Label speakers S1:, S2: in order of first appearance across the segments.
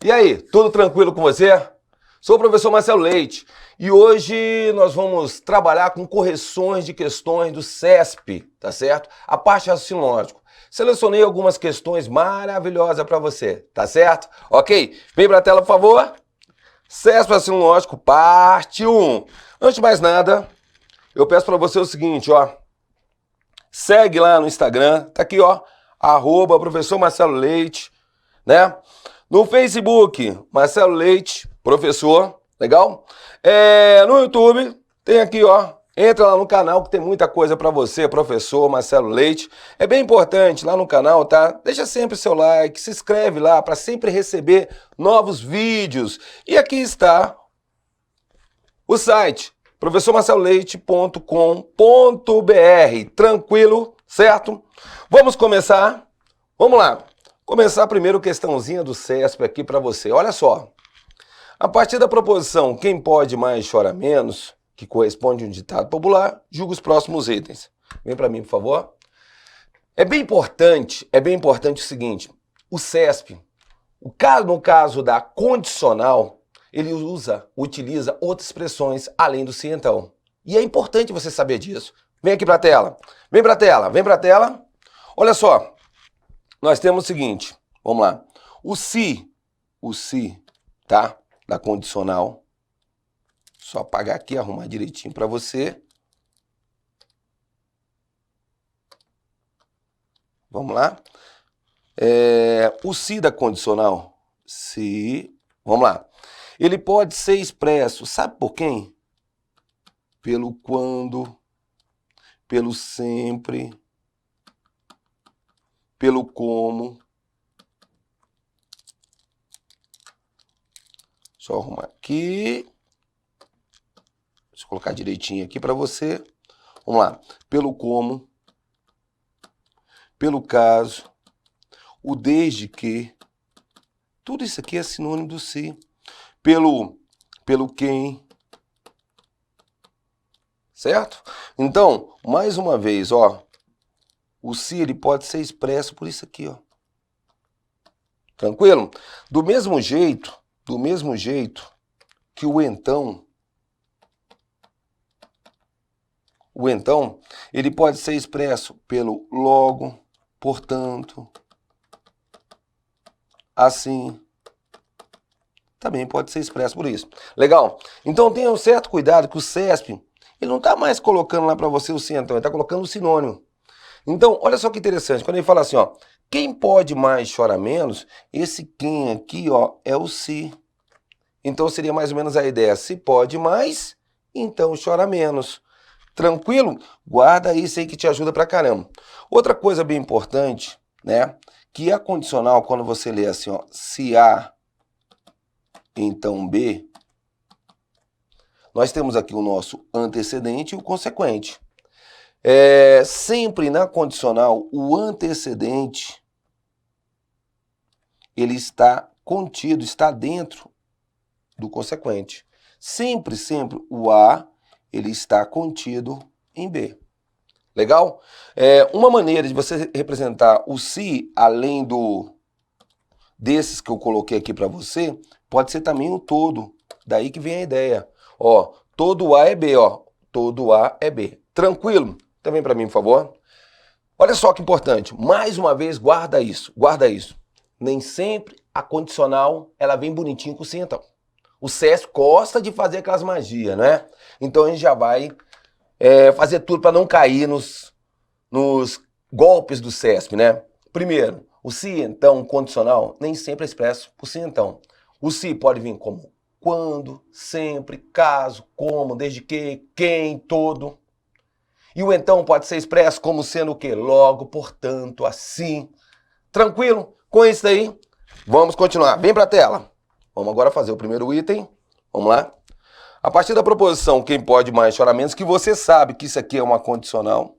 S1: E aí, tudo tranquilo com você? Sou o professor Marcelo Leite e hoje nós vamos trabalhar com correções de questões do CESP, tá certo? A parte raciocínio lógico. Selecionei algumas questões maravilhosas para você, tá certo? Ok? Vem para a tela, por favor. CESP raciocínio lógico, parte 1. Antes de mais nada, eu peço para você o seguinte, ó. Segue lá no Instagram, tá aqui, ó, @professor Marcelo Leite, né? No Facebook, Marcelo Leite, professor, legal? No YouTube, tem aqui, ó, entra lá no canal que tem muita coisa para você, professor Marcelo Leite. É bem importante lá no canal, tá? Deixa sempre seu like, se inscreve lá para sempre receber novos vídeos. E aqui está o site, professormarceloleite.com.br. Tranquilo, certo? Vamos começar? Vamos lá. Começar primeiro questãozinha do CESP aqui para você. Olha só. A partir da proposição quem pode mais chora menos, que corresponde a um ditado popular, julga os próximos itens. Vem para mim, por favor. É bem importante o seguinte, o CESP, no caso da condicional, ele utiliza outras expressões além do se então. E é importante você saber disso. Vem aqui para a tela. Vem para a tela, vem para a tela. Olha só. Nós temos o seguinte, vamos lá. O se, tá? Da condicional. Só apagar aqui, arrumar direitinho para você. Vamos lá. O se da condicional, vamos lá. Ele pode ser expresso, sabe por quem? Pelo quando, pelo sempre, pelo como. Só arrumar aqui. Deixa eu colocar direitinho aqui para você. Vamos lá. Pelo como, pelo caso, o desde que. Tudo isso aqui é sinônimo do se. Pelo quem. Certo? Então, mais uma vez, ó. O se ele pode ser expresso por isso aqui, ó. Tranquilo? Do mesmo jeito que o então, ele pode ser expresso pelo logo, portanto, assim, também pode ser expresso por isso. Legal? Então tenha um certo cuidado que o CESP, ele não está mais colocando lá para você o se então, ele está colocando o sinônimo. Então, olha só que interessante, quando ele fala assim, ó, quem pode mais chora menos, esse quem aqui, ó, é o se. Então seria mais ou menos a ideia, se pode mais, então chora menos. Tranquilo? Guarda isso aí que te ajuda pra caramba. Outra coisa bem importante, né, que a condicional, quando você lê assim, ó, se A, então B, nós temos aqui o nosso antecedente e o consequente. Sempre na condicional, o antecedente, ele está contido, está dentro do consequente. Sempre o A, ele está contido em B. Legal? Uma maneira de você representar o se, além desses que eu coloquei aqui para você, pode ser também o todo. Daí que vem a ideia. Ó, todo A é B, ó. Todo A é B. Tranquilo? Então vem para mim, por favor. Olha só que importante. Mais uma vez, guarda isso. Guarda isso. Nem sempre a condicional, ela vem bonitinho com o se então. O CESP gosta de fazer aquelas magias, né? Então a gente já vai fazer tudo para não cair nos golpes do CESP, né? Primeiro, o se então condicional nem sempre é expresso por se então. O se pode vir como quando, sempre, caso, como, desde que, quem, todo. E o então pode ser expresso como sendo o quê? Logo, portanto, assim. Tranquilo? Com isso daí, vamos continuar. Vem para a tela. Vamos agora fazer o primeiro item. Vamos lá. A partir da proposição quem pode mais chora menos, que você sabe que isso aqui é uma condicional,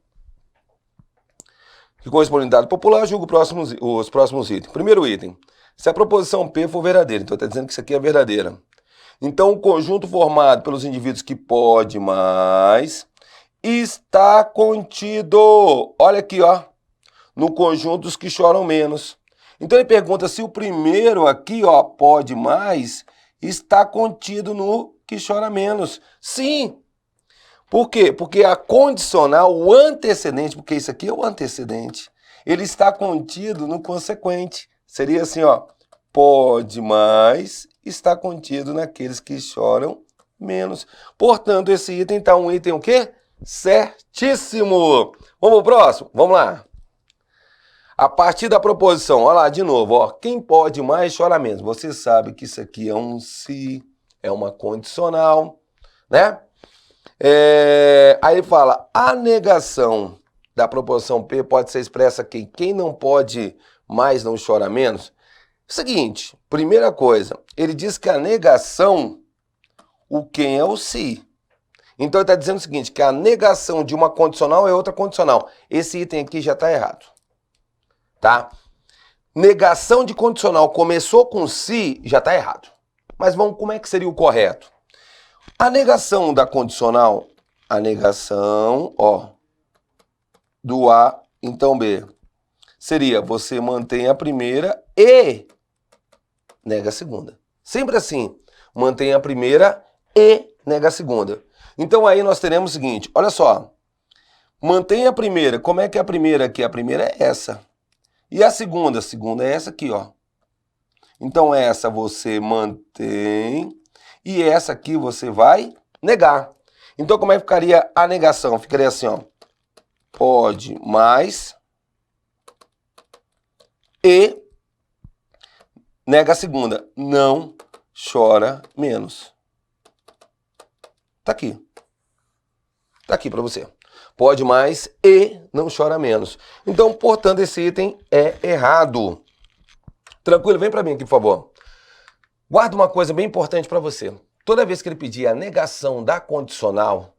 S1: que corresponde a um dado popular, julga os próximos itens. Primeiro item. Se a proposição P for verdadeira, então está dizendo que isso aqui é verdadeira. Então o conjunto formado pelos indivíduos que pode mais está contido. Olha aqui, ó. No conjunto dos que choram menos. Então ele pergunta se o primeiro aqui, ó, pode mais, está contido no que chora menos. Sim. Por quê? Porque a condicional, o antecedente, porque isso aqui é o antecedente, ele está contido no consequente. Seria assim, ó, pode mais, está contido naqueles que choram menos. Portanto, esse item está um item o quê? Certíssimo! Vamos pro próximo? Vamos lá. A partir da proposição, olha lá de novo, ó, quem pode mais chora menos. Você sabe que isso aqui é um se, é uma condicional, né? Aí ele fala, a negação da proposição P pode ser expressa aqui. Quem não pode mais não chora menos. Seguinte, primeira coisa, ele diz que a negação, o quem é o se. Então ele está dizendo o seguinte, que a negação de uma condicional é outra condicional. Esse item aqui já está errado. Tá? Negação de condicional começou com se, já está errado. Mas vamos, como é que seria o correto? A negação da condicional, a negação, ó, do A, então B, seria você mantém a primeira e nega a segunda. Sempre assim, mantém a primeira e nega a segunda. Então aí nós teremos o seguinte, olha só, mantém a primeira, como é que é a primeira aqui? A primeira é essa. E a segunda é essa aqui, ó. Então essa você mantém e essa aqui você vai negar. Então como é que ficaria a negação? Ficaria assim, ó. Pode mais e nega a segunda. Não chora menos. Tá aqui. Tá aqui para você. Pode mais e não chora menos. Então, portanto, esse item é errado. Tranquilo? Vem para mim aqui, por favor. Guarda uma coisa bem importante para você. Toda vez que ele pedir a negação da condicional,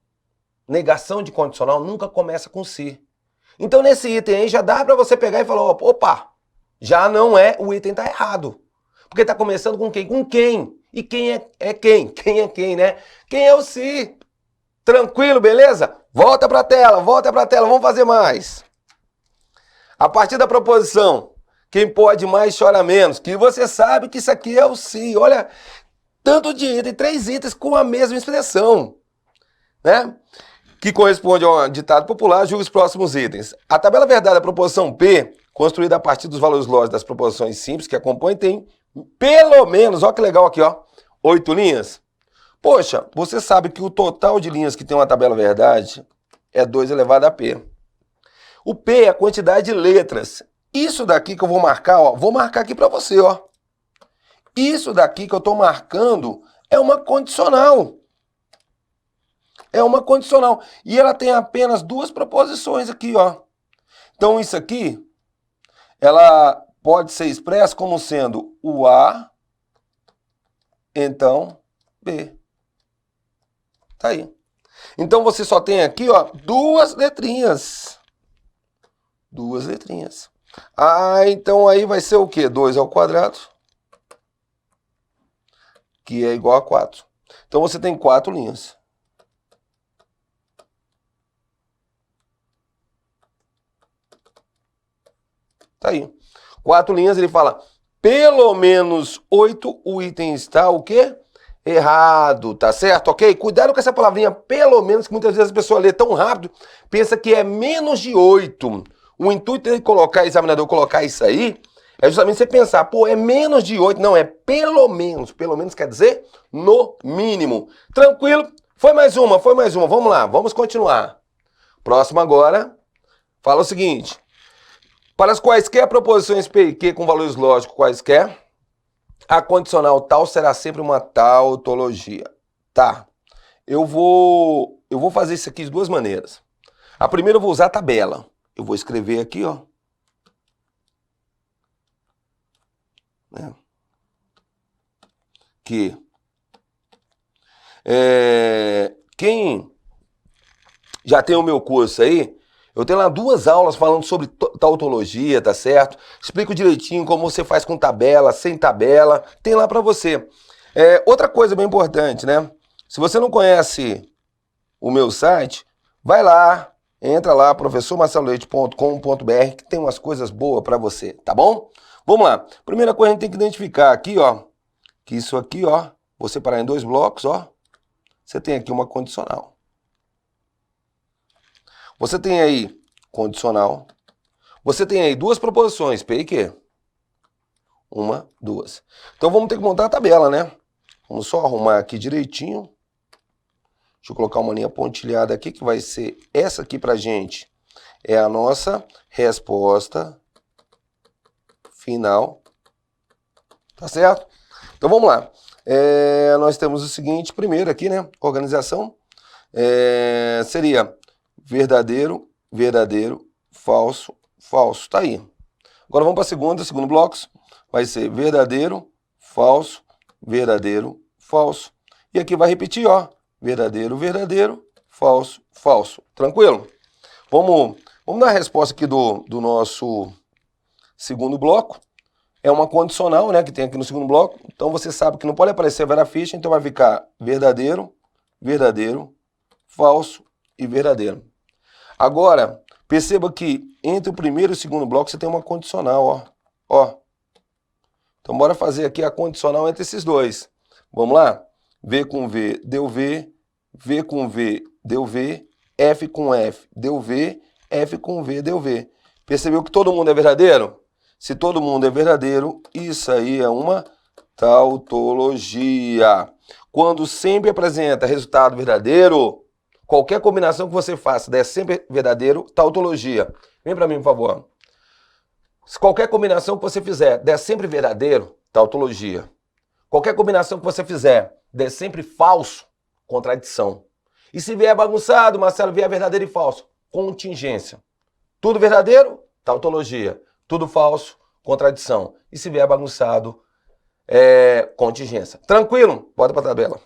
S1: negação de condicional nunca começa com se. Então, nesse item aí, já dá para você pegar e falar, opa, já não é, o item está errado. Porque está começando com quem? Com quem? E quem é quem? Quem é quem, né? Quem é o se? Tranquilo, beleza? Volta para a tela, vamos fazer mais. A partir da proposição, quem pode mais chora menos, que você sabe que isso aqui é o se. Olha, tanto de item, 3 itens com a mesma expressão, né? Que corresponde a um ditado popular, julgue os próximos itens. A tabela verdade da proposição P, construída a partir dos valores lógicos das proposições simples que acompanham, tem pelo menos, olha que legal aqui, ó, 8 linhas. Poxa, você sabe que o total de linhas que tem uma tabela verdade é 2 elevado a P. O P é a quantidade de letras. Isso daqui que eu vou marcar, ó, vou marcar aqui para você, ó. Isso daqui que eu estou marcando é uma condicional. É uma condicional. E ela tem apenas 2 proposições aqui, ó. Então, isso aqui, ela pode ser expressa como sendo o A, então B. Tá aí. Então, você só tem aqui, ó, 2 letrinhas. 2 letrinhas. Ah, então aí vai ser o quê? 2 ao quadrado, que é igual a 4. Então, você tem 4 linhas. Tá aí. 4 linhas, ele fala, pelo menos 8, o item está o quê? Errado, tá certo? Ok? Cuidado com essa palavrinha pelo menos, que muitas vezes a pessoa lê tão rápido, pensa que é menos de 8. O intuito de colocar, examinador, colocar isso aí, é justamente você pensar, pô, é menos de 8. Não, é pelo menos. Pelo menos quer dizer no mínimo. Tranquilo? Foi mais uma. Vamos lá, vamos continuar. Próximo agora, fala o seguinte. Para as quaisquer proposições P e Q com valores lógicos quaisquer, a condicional tal será sempre uma tautologia. Tá. Eu vou fazer isso aqui de 2 maneiras. A primeira eu vou usar a tabela. Eu vou escrever aqui, ó. Que quem já tem o meu curso aí, eu tenho lá 2 aulas falando sobre tautologia, tá certo? Explico direitinho como você faz com tabela, sem tabela, tem lá para você. Outra coisa bem importante, né? Se você não conhece o meu site, vai lá, entra lá, professormarceloleite.com.br, que tem umas coisas boas para você, tá bom? Vamos lá. Primeira coisa, a gente tem que identificar aqui, ó, que isso aqui, ó, vou separar em 2 blocos, ó. Você tem aqui uma condicional. Você tem aí condicional. Você tem aí 2 proposições, P e Q. 1, 2. Então vamos ter que montar a tabela, né? Vamos só arrumar aqui direitinho. Deixa eu colocar uma linha pontilhada aqui, que vai ser essa aqui pra gente. É a nossa resposta final. Tá certo? Então vamos lá. Nós temos o seguinte, primeiro aqui, né? Organização. Seria verdadeiro, verdadeiro, falso, falso. Tá aí. Agora vamos para segundo bloco. Vai ser verdadeiro, falso, verdadeiro, falso. E aqui vai repetir, ó. Verdadeiro, verdadeiro, falso, falso. Tranquilo? Vamos dar a resposta aqui do nosso segundo bloco. É uma condicional, né, que tem aqui no segundo bloco. Então você sabe que não pode aparecer a Vera Fischer, então vai ficar verdadeiro, verdadeiro, falso e verdadeiro. Agora, perceba que entre o primeiro e o segundo bloco você tem uma condicional, ó. Ó. Então bora fazer aqui a condicional entre esses dois. Vamos lá? V com V deu V, V com V deu V, F com F deu V, F com V deu V. Percebeu que todo mundo é verdadeiro? Se todo mundo é verdadeiro, isso aí é uma tautologia. Quando sempre apresenta resultado verdadeiro, qualquer combinação que você faça der sempre verdadeiro, tautologia. Vem para mim, por favor. Se qualquer combinação que você fizer der sempre verdadeiro, tautologia. Qualquer combinação que você fizer der sempre falso, contradição. E se vier bagunçado, Marcelo, vier verdadeiro e falso, contingência. Tudo verdadeiro, tautologia. Tudo falso, contradição. E se vier bagunçado, contingência. Tranquilo? Bota para a tabela.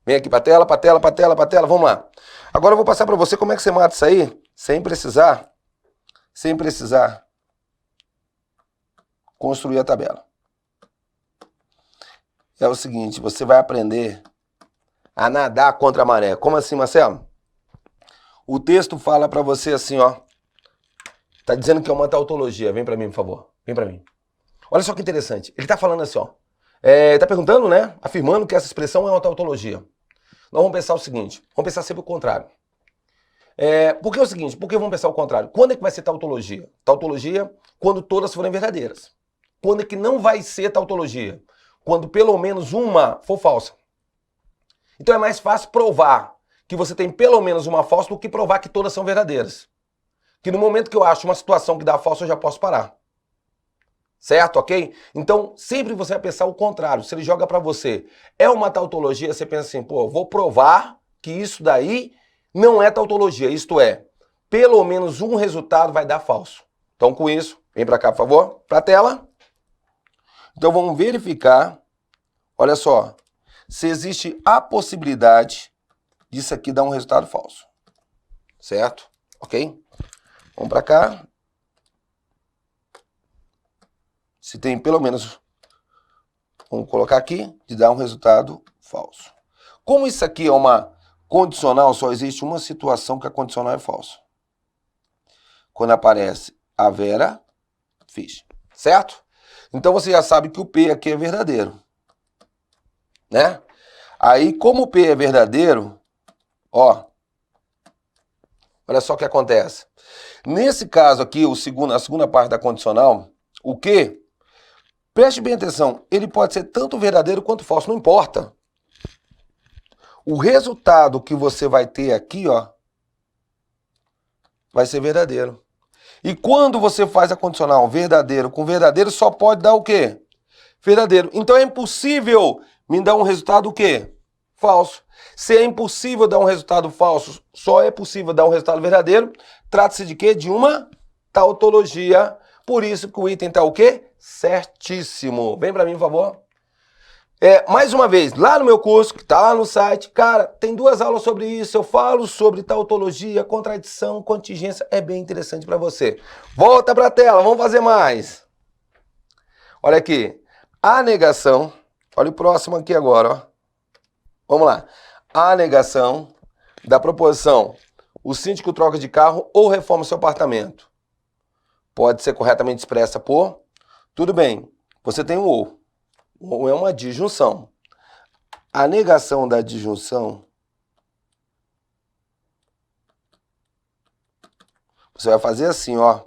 S1: Vem aqui para a tela, para a tela, para a tela, para a tela. Vamos lá. Agora eu vou passar para você como é que você mata isso aí, sem precisar construir a tabela. É o seguinte, você vai aprender a nadar contra a maré. Como assim, Marcelo? O texto fala para você assim, ó. Tá dizendo que é uma tautologia. Vem para mim, por favor. Vem para mim. Olha só que interessante. Ele tá falando assim, ó. Tá perguntando, né? Afirmando que essa expressão é uma tautologia. Nós vamos pensar o seguinte. Vamos pensar sempre o contrário. Por que é o seguinte? Por que vamos pensar o contrário? Quando é que vai ser tautologia? Tautologia quando todas forem verdadeiras. Quando é que não vai ser tautologia? Quando pelo menos uma for falsa. Então é mais fácil provar que você tem pelo menos uma falsa do que provar que todas são verdadeiras. Que no momento que eu acho uma situação que dá falsa, eu já posso parar. Certo? Ok? Então, sempre você vai pensar o contrário. Se ele joga para você, é uma tautologia, você pensa assim, pô, vou provar que isso daí não é tautologia. Isto é, pelo menos um resultado vai dar falso. Então, com isso, vem para cá, por favor, para a tela. Então, vamos verificar, olha só, se existe a possibilidade disso aqui dar um resultado falso. Certo? Ok? Vamos para cá. Se tem pelo menos, vamos colocar aqui, de dar um resultado falso. Como isso aqui é uma condicional, só existe uma situação que a condicional é falsa. Quando aparece a Vera Fischer. Certo? Então você já sabe que o P aqui é verdadeiro. Né? Aí, como o P é verdadeiro, ó, olha só o que acontece. Nesse caso aqui, a segunda parte da condicional, o Q, preste bem atenção, ele pode ser tanto verdadeiro quanto falso, não importa. O resultado que você vai ter aqui, ó, vai ser verdadeiro. E quando você faz a condicional verdadeiro com verdadeiro, só pode dar o quê? Verdadeiro. Então é impossível me dar um resultado o quê? Falso. Se é impossível dar um resultado falso, só é possível dar um resultado verdadeiro, trata-se de quê? De uma tautologia. Por isso que o item está o quê? Certíssimo. Vem para mim, por favor. Mais uma vez, lá no meu curso, que está lá no site, cara, tem 2 aulas sobre isso. Eu falo sobre tautologia, contradição, contingência. É bem interessante para você. Volta para a tela, vamos fazer mais. Olha aqui. A negação. Olha o próximo aqui agora, ó. Vamos lá. A negação da proposição: o síndico troca de carro ou reforma seu apartamento pode ser corretamente expressa por Tudo bem, você tem um ou. O ou é uma disjunção. A negação da disjunção, você vai fazer assim, ó.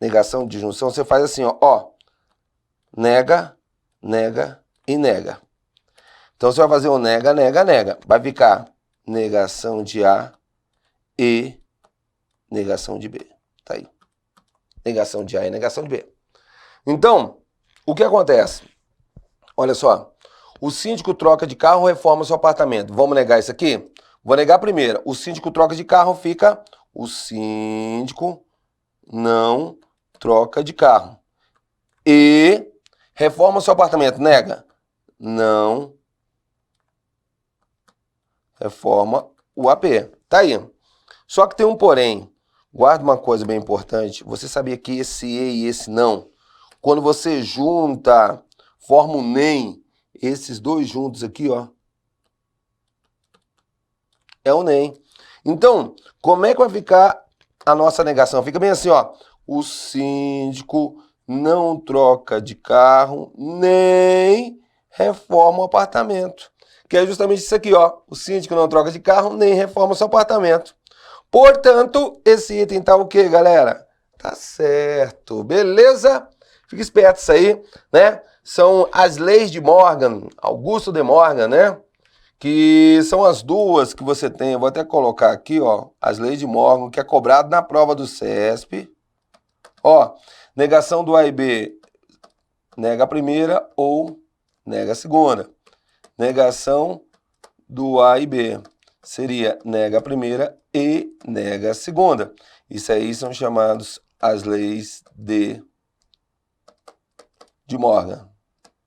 S1: Negação de disjunção, você faz assim, ó. Nega, nega e nega. Então, você vai fazer o nega, nega, nega. Vai ficar negação de A e negação de B. Tá aí. Negação de A e negação de B. Então, o que acontece? Olha só. O síndico troca de carro, reforma seu apartamento. Vamos negar isso aqui? Vou negar primeiro. O síndico troca de carro, fica... O síndico não troca de carro. E reforma seu apartamento. Nega? Não reforma o AP. Tá aí. Só que tem um porém. Guarda uma coisa bem importante. Você sabia que esse e esse não, quando você junta, forma um nem, esses dois juntos aqui, ó, é o nem. Então, como é que vai ficar a nossa negação? Fica bem assim, ó. O síndico não troca de carro, nem reforma o apartamento. Que é justamente isso aqui, ó. O síndico não troca de carro, nem reforma seu apartamento. Portanto, esse item tá o quê, galera? Tá certo, beleza? Fica esperto isso aí, né? São as leis de Morgan, Augusto de Morgan, né? Que são as duas que você tem. Eu vou até colocar aqui, ó, as leis de Morgan, que é cobrado na prova do CESP. Ó, negação do A e B, nega a primeira ou nega a segunda. Negação do A e B seria nega a primeira e nega a segunda. Isso aí são chamados as leis de Morgan,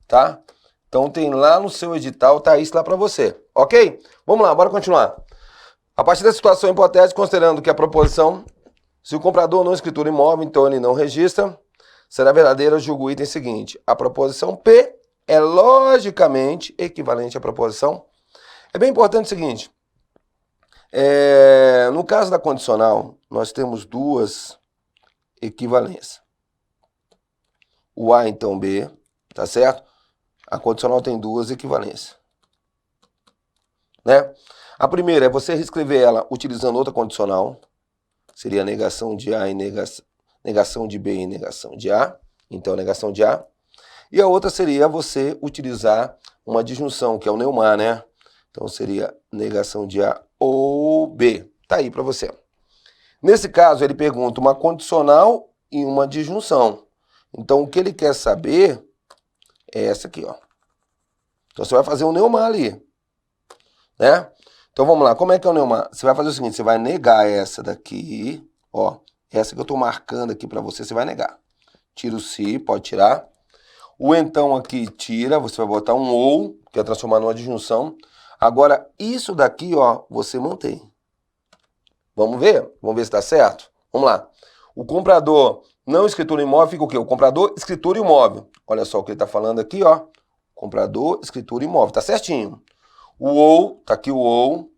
S1: tá? Então tem lá no seu edital, tá isso lá para você, ok? Vamos lá, bora continuar. A partir da situação hipotética, considerando que a proposição, se o comprador não escritura imóvel, então ele não registra, será verdadeira, eu julgo o item seguinte. A proposição P é logicamente equivalente à proposição. É bem importante o seguinte, no caso da condicional, nós temos duas equivalências. O A, então, B, tá certo? A condicional tem duas equivalências. Né? A primeira é você reescrever ela utilizando outra condicional. Seria negação de A e negação de B e negação de A. Então, negação de A. E a outra seria você utilizar uma disjunção, que é o neumar, né? Então, seria negação de A ou B. Tá aí para você. Nesse caso, ele pergunta uma condicional e uma disjunção. Então, o que ele quer saber é essa aqui, ó. Então, você vai fazer um neumar ali, né? Então, vamos lá. Como é que é o neumar? Você vai fazer o seguinte, você vai negar essa daqui, ó. Essa que eu estou marcando aqui para você, você vai negar. Tira o se, pode tirar. O então aqui tira, você vai botar um ou, que é transformar numa disjunção. Agora, isso daqui, ó, você mantém. Vamos ver? Vamos ver se está certo? Vamos lá. O comprador não escritura imóvel, fica o quê? O comprador escritura imóvel. Olha só o que ele está falando aqui, ó. Comprador, escritura imóvel. Tá certinho. O ou, tá aqui o ou.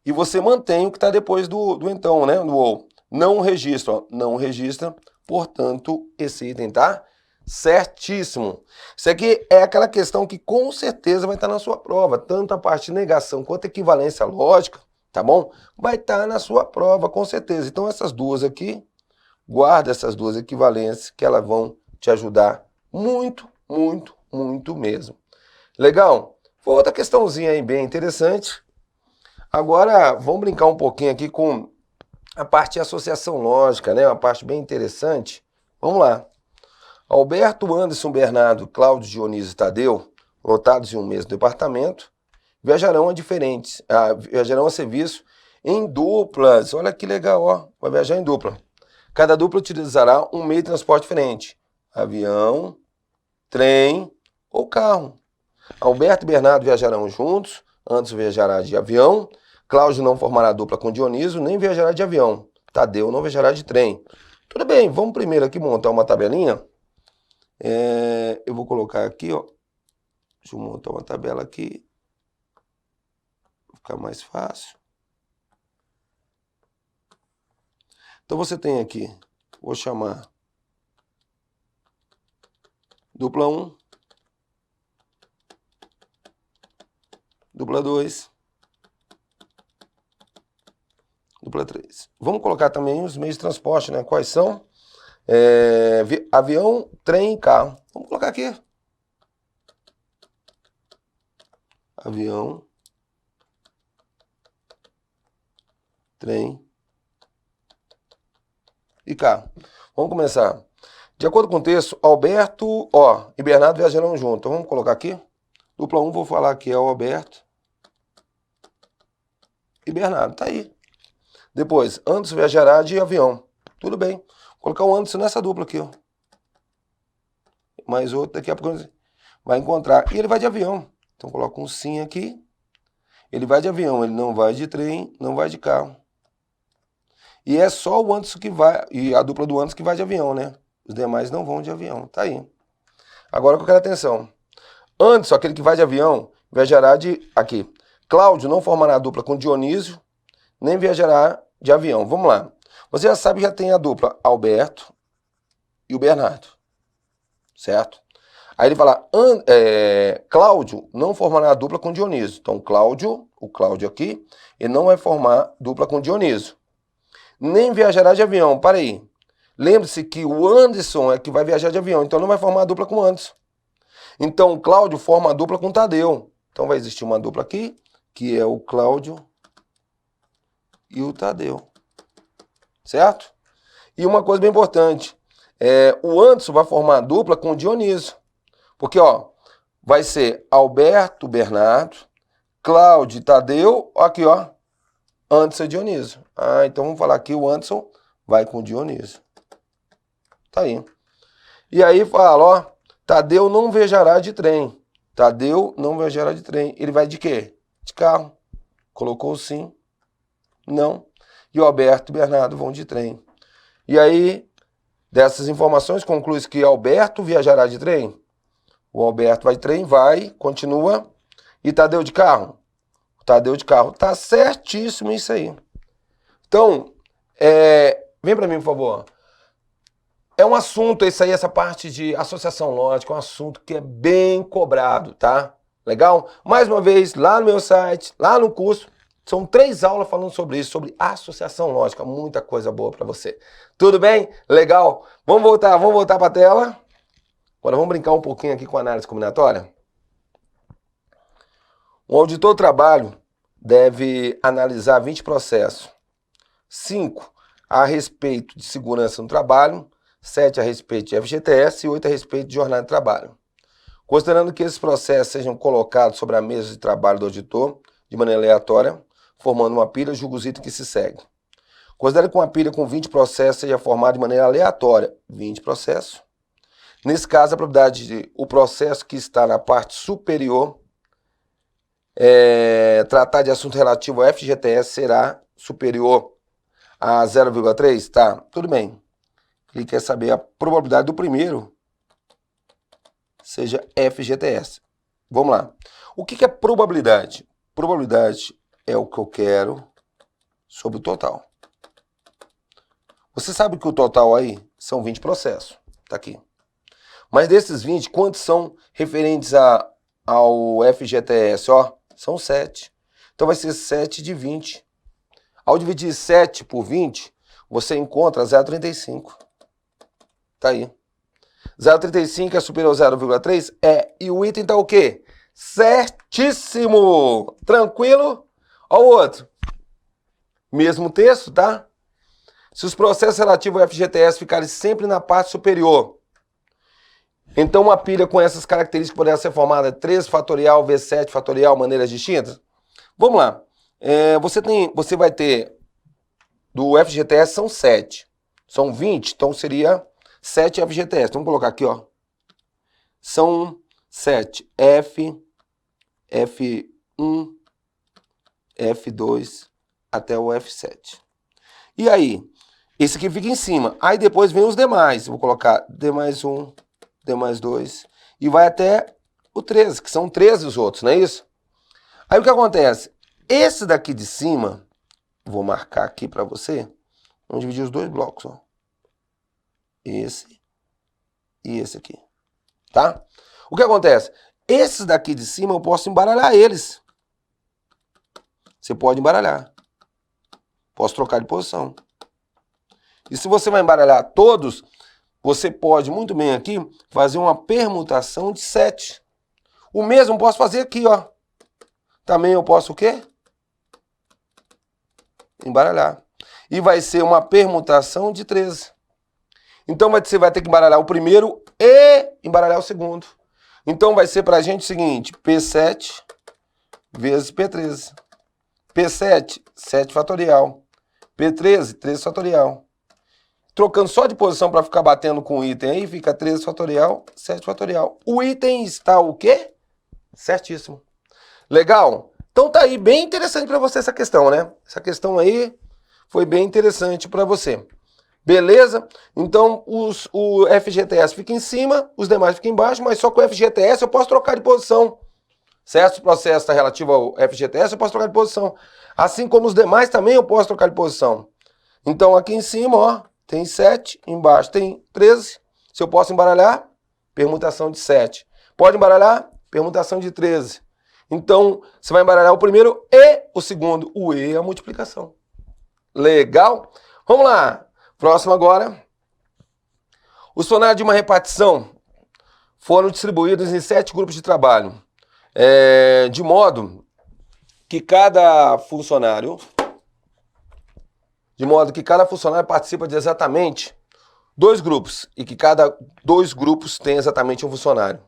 S1: E você mantém o que está depois do então, né? Do ou. Não registra, ó. Não registra. Portanto, esse item tá certíssimo. Isso aqui é aquela questão que com certeza vai estar na sua prova. Tanto a parte de negação quanto a equivalência lógica, tá bom? Vai estar na sua prova, com certeza. Então, essas duas aqui, guarda essas duas equivalências que elas vão te ajudar muito, muito, muito mesmo. Legal? Foi outra questãozinha aí bem interessante. Agora, vamos brincar um pouquinho aqui com a parte de associação lógica, né? Uma parte bem interessante. Vamos lá. Alberto, Anderson, Bernardo, Cláudio, Dionísio e Tadeu, lotados em um mesmo departamento, viajarão a serviço em duplas. Olha que legal, ó. Vai viajar em dupla. Cada dupla utilizará um meio de transporte diferente. Avião, trem ou carro. Alberto e Bernardo viajarão juntos. Anderson viajará de avião. Cláudio não formará dupla com Dionísio, nem viajará de avião. Tadeu não viajará de trem. Tudo bem, vamos primeiro aqui montar uma tabelinha. Eu vou colocar aqui, ó. Deixa eu montar uma tabela aqui. Vai ficar mais fácil. Então, você tem aqui, vou chamar dupla 1, dupla 2, dupla 3. Vamos colocar também os meios de transporte, né? Quais são? Avião, trem e carro. Vamos colocar aqui. Avião, trem e carro. Vamos começar. De acordo com o texto, Alberto e Bernardo viajarão juntos. Então vamos colocar aqui. Dupla 1, vou falar que é o Alberto e Bernardo. Tá aí. Depois, Anderson viajará de avião. Tudo bem. Vou colocar o Anderson nessa dupla aqui, ó. Mais outro, daqui a pouco vai encontrar. E ele vai de avião. Então coloca um sim aqui. Ele vai de avião, ele não vai de trem, não vai de carro. E é só o Anderson que vai, e a dupla do Anderson que vai de avião, né? Os demais não vão de avião. Tá aí. Agora que eu quero atenção. Anderson, aquele que vai de avião, viajará de... Aqui. Cláudio não formará dupla com Dionísio, nem viajará de avião. Vamos lá. Você já sabe que já tem a dupla Alberto e o Bernardo. Certo? Aí ele fala, Cláudio não formará a dupla com Dionísio. Então, o Cláudio aqui, ele não vai formar dupla com Dionísio. Nem viajará de avião. Para aí. Lembre-se que o Anderson é que vai viajar de avião, então não vai formar a dupla com o Anderson. Então, o Cláudio forma a dupla com o Tadeu. Então, vai existir uma dupla aqui, que é o Cláudio e o Tadeu. Certo? E uma coisa bem importante, o Anderson vai formar a dupla com o Dionísio. Porque, vai ser Alberto, Bernardo, Cláudio e Tadeu, aqui, Anderson e Dionísio. Então vamos falar aqui, o Anderson vai com o Dionísio. Tá aí. E aí fala, Tadeu não viajará de trem. Tadeu não viajará de trem. Ele vai de quê? De carro. Colocou sim. Não. E o Alberto e o Bernardo vão de trem. E aí, dessas informações, conclui-se que Alberto viajará de trem. O Alberto vai de trem, vai, continua. E Tadeu de carro? O Tadeu de carro. Tá certíssimo isso aí. Então, vem para mim, por favor. É um assunto, isso aí, essa parte de associação lógica, é um assunto que é bem cobrado, tá? Legal? Mais uma vez, lá no meu site, lá no curso, são 3 aulas falando sobre isso, sobre associação lógica. Muita coisa boa para você. Tudo bem? Legal? Vamos voltar para a tela. Agora vamos brincar um pouquinho aqui com a análise combinatória. Um auditor do trabalho deve analisar 20 processos. 5 a respeito de segurança no trabalho, 7 a respeito de FGTS e 8 a respeito de jornada de trabalho. Considerando que esses processos sejam colocados sobre a mesa de trabalho do auditor de maneira aleatória, formando uma pilha, julga os itens que se seguem. Considere que uma pilha com 20 processos seja formada de maneira aleatória. 20 processos. Nesse caso, a probabilidade de o processo que está na parte superior tratar de assunto relativo ao FGTS será superior a 0,3? Tá, tudo bem. Ele quer saber a probabilidade do primeiro seja FGTS. Vamos lá. O que é probabilidade? Probabilidade é o que eu quero sobre o total. Você sabe que o total aí são 20 processos. Tá aqui. Mas desses 20, quantos são referentes ao FGTS? São 7. Então vai ser 7 de 20. Ao dividir 7 por 20, você encontra 0,35. Tá aí. 0,35 é superior a 0,3? E o item tá o quê? Certíssimo! Tranquilo? Ó o outro. Mesmo texto, tá? Se os processos relativos ao FGTS ficarem sempre na parte superior, então uma pilha com essas características poderá ser formada 3 fatorial, V7 fatorial, maneiras distintas? Vamos lá. Você vai ter, do FGTS são 7. São 20, então seria 7 FGTS. Vamos colocar aqui, São 7. F1, F2, até o F7. E aí? Esse aqui fica em cima. Aí depois vem os demais. Eu vou colocar D mais 1, D mais 2. E vai até o 13, que são 13 os outros, não é isso? Aí o que acontece? Esse daqui de cima, vou marcar aqui para você. Vamos dividir os dois blocos, Esse e esse aqui. tá? O que acontece? Esses daqui de cima eu posso embaralhar eles. Você pode embaralhar. Posso trocar de posição. E se você vai embaralhar todos, você pode muito bem aqui fazer uma permutação de 7. O mesmo eu posso fazer aqui, ó. Também eu posso o quê? Embaralhar. E vai ser uma permutação de 13. Então você vai ter que embaralhar o primeiro e embaralhar o segundo. Então vai ser pra gente o seguinte, P7 vezes P13. P7, 7 fatorial. P13, 13 fatorial. Trocando só de posição para ficar batendo com o item aí, fica 13 fatorial, 7 fatorial. O item está o quê? Certíssimo. Legal? Então tá aí, bem interessante para você essa questão, né? Essa questão aí foi bem interessante para você. Beleza? Então o FGTS fica em cima, os demais ficam embaixo, mas só com o FGTS eu posso trocar de posição. Certo? Se o processo está relativo ao FGTS, eu posso trocar de posição. Assim como os demais também eu posso trocar de posição. Então aqui em cima, ó, tem 7, embaixo tem 13. Se eu posso embaralhar, permutação de 7. Pode embaralhar? Permutação de 13. Então, você vai embaralhar o primeiro e o segundo. O E é a multiplicação. Legal? Vamos lá. Próximo agora. Os funcionários de uma repartição foram distribuídos em 7 grupos de trabalho. De modo que cada funcionário participa de exatamente 2 grupos e que cada 2 grupos tem exatamente um funcionário.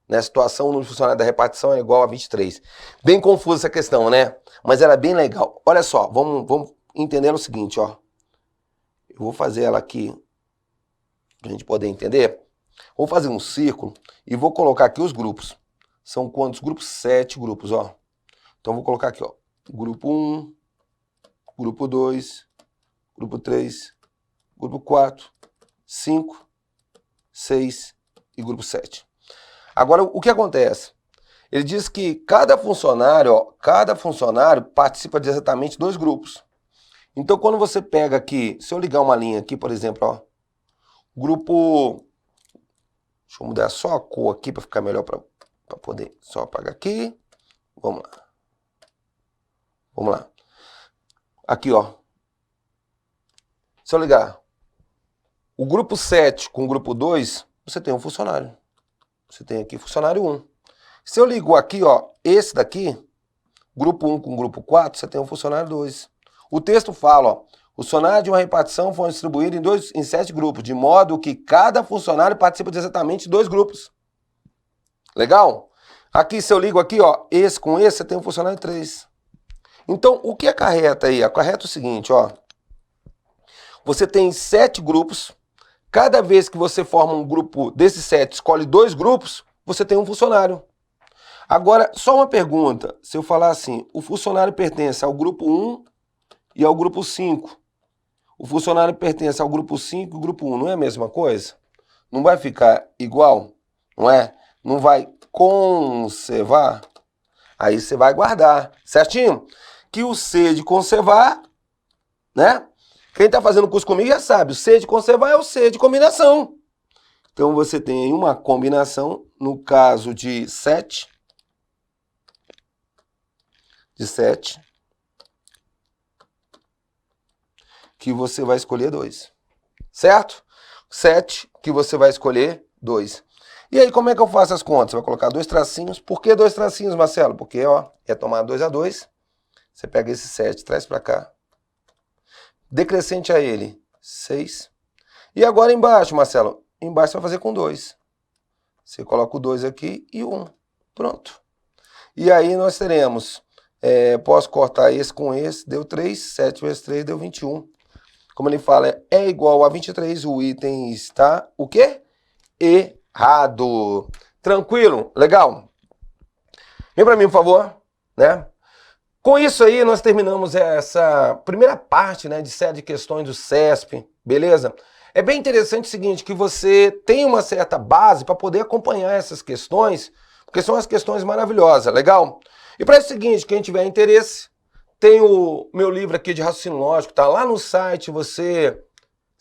S1: Nessa situação, o número de funcionários da repartição é igual a 23. Bem confusa essa questão, né? Mas ela é bem legal. Olha só, vamos entender o seguinte, ó. Eu vou fazer ela aqui para a gente poder entender. Vou fazer um círculo e vou colocar aqui os grupos. São quantos grupos? 7 grupos, ó. Então, vou colocar aqui, ó. Grupo 1, grupo 2, grupo 3, grupo 4, 5, 6 e grupo 7. Agora, o que acontece? Ele diz que cada funcionário participa de exatamente 2 grupos. Então, quando você pega aqui, se eu ligar uma linha aqui, por exemplo, ó, grupo... Deixa eu mudar só a cor aqui para ficar melhor para poder só apagar aqui. Vamos lá. Vamos lá. Aqui, ó. Se eu ligar o grupo 7 com o grupo 2, você tem um funcionário. Você tem aqui funcionário 1. Se eu ligo aqui, ó, esse daqui, grupo 1 com grupo 4, você tem um funcionário 2. O texto fala, ó, os funcionários de uma repartição foram distribuídos em 7 grupos, de modo que cada funcionário participa de exatamente 2 grupos. Legal? Aqui, se eu ligo aqui, ó, esse com esse, você tem um funcionário 3. Então, o que acarreta aí? Acarreta o seguinte, ó. Você tem 7 grupos. Cada vez que você forma um grupo desses 7, escolhe 2 grupos, você tem um funcionário. Agora, só uma pergunta. Se eu falar assim, o funcionário pertence ao grupo 1 e ao grupo 5. O funcionário pertence ao grupo 5 e ao grupo 1. Não é a mesma coisa? Não vai ficar igual? Não é? Não vai conservar? Aí você vai guardar, certinho? Que o C de conservar, né? Quem está fazendo curso comigo já sabe, o C de conservar é o C de combinação. Então, você tem aí uma combinação, no caso de 7, que você vai escolher 2, certo? 7 que você vai escolher 2. E aí, como é que eu faço as contas? Você vai colocar 2 tracinhos. Por que 2 tracinhos, Marcelo? Porque, ó, é tomar 2 a 2. Você pega esse 7, traz para cá. Decrescente a ele, 6. E agora embaixo, Marcelo? Embaixo você vai fazer com 2. Você coloca o 2 aqui e 1. Pronto. E aí nós teremos, posso cortar esse com esse, deu 3. 7 vezes 3 deu 21. Como ele fala, é igual a 23. O item está, o quê? Errado. Tranquilo? Legal? Vem para mim, por favor, né? Com isso aí, nós terminamos essa primeira parte, né, de série de questões do CESP, beleza? É bem interessante o seguinte, que você tem uma certa base para poder acompanhar essas questões, porque são as questões maravilhosas, legal? E para isso seguinte, quem tiver interesse, tem o meu livro aqui de raciocínio lógico, tá lá no site, você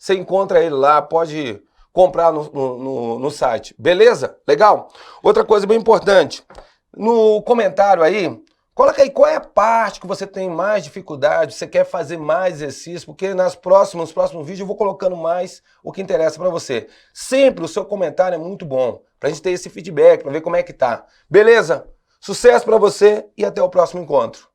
S1: encontra ele lá, pode comprar no site. Beleza? Legal? Outra coisa bem importante, no comentário aí, coloca aí qual é a parte que você tem mais dificuldade, você quer fazer mais exercício, porque nos próximos vídeos eu vou colocando mais o que interessa para você. Sempre o seu comentário é muito bom, pra gente ter esse feedback, pra ver como é que tá. Beleza? Sucesso para você e até o próximo encontro.